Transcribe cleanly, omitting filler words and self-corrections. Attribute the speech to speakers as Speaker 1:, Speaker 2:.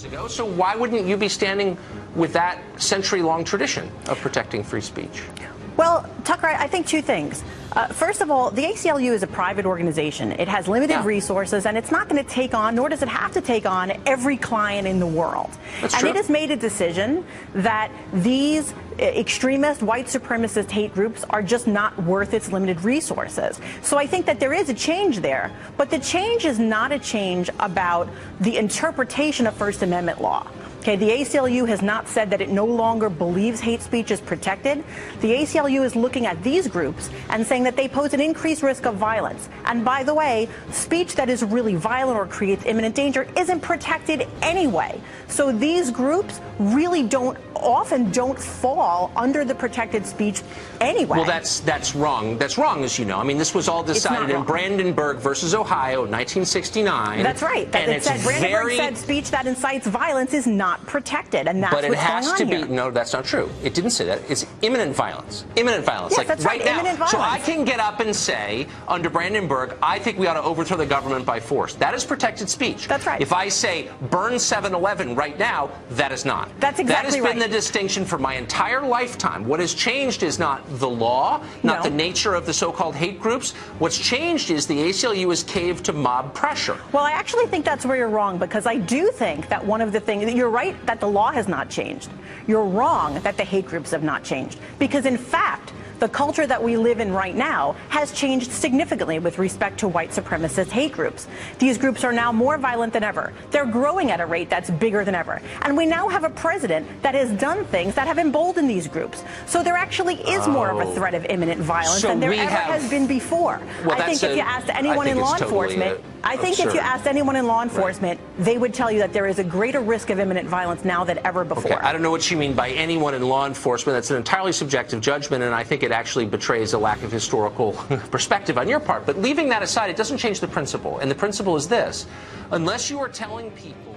Speaker 1: ago. So why wouldn't you be standing with that century-long tradition of protecting free speech?
Speaker 2: Well, Tucker, I think two things. First of all, the ACLU is a private organization. It has limited resources, and it's not going to take on, nor does it have to take on, every client in the world.
Speaker 1: That's true.
Speaker 2: It has made a decision that these extremist, white supremacist hate groups are just not worth its limited resources. So I think that there is a change there, but the change is not a change about the interpretation of First Amendment law. Okay, the ACLU has not said that it no longer believes hate speech is protected. The ACLU is looking at these groups and saying that they pose an increased risk of violence. And by the way, speech that is really violent or creates imminent danger isn't protected anyway. So these groups really often don't fall under the protected speech anyway.
Speaker 1: Well, that's wrong. That's wrong, as you know. I mean, this was all decided in Brandenburg versus Ohio, 1969.
Speaker 2: That's right. Brandenburg said speech that incites violence is not protected, and that's what's going on here. But it has to be. No, that's not true. It didn't say that. It's imminent violence. Imminent violence. Yes,
Speaker 1: like
Speaker 2: that's
Speaker 1: right now.
Speaker 2: Imminent violence.
Speaker 1: So I can get up and say, under Brandenburg, I think we ought to overthrow the government by force. That is protected speech.
Speaker 2: That's right.
Speaker 1: If I say burn 7-Eleven right now, that is not.
Speaker 2: That's exactly right.
Speaker 1: That has been the distinction for my entire lifetime. What has changed is not the law, not the nature of the so-called hate groups. What's changed is the ACLU has caved to mob pressure.
Speaker 2: Well, I actually think that's where you're wrong, because I do think that one of the things, you're right that the law has not changed. You're wrong that the hate groups have not changed, because in fact, the culture that we live in right now has changed significantly with respect to white supremacist hate groups. These groups are now more violent than ever. They're growing at a rate that's bigger than ever. And we now have a president that has done things that have emboldened these groups. So there actually is more of a threat of imminent violence than there ever has been before.
Speaker 1: Well,
Speaker 2: I think if you asked anyone in law enforcement, if you asked anyone in law enforcement, they would tell you that there is a greater risk of imminent violence now than ever before.
Speaker 1: Okay, I don't know what you mean by anyone in law enforcement. That's an entirely subjective judgment, and I think it actually betrays a lack of historical perspective on your part. But leaving that aside, it doesn't change the principle. And the principle is this: unless you are telling people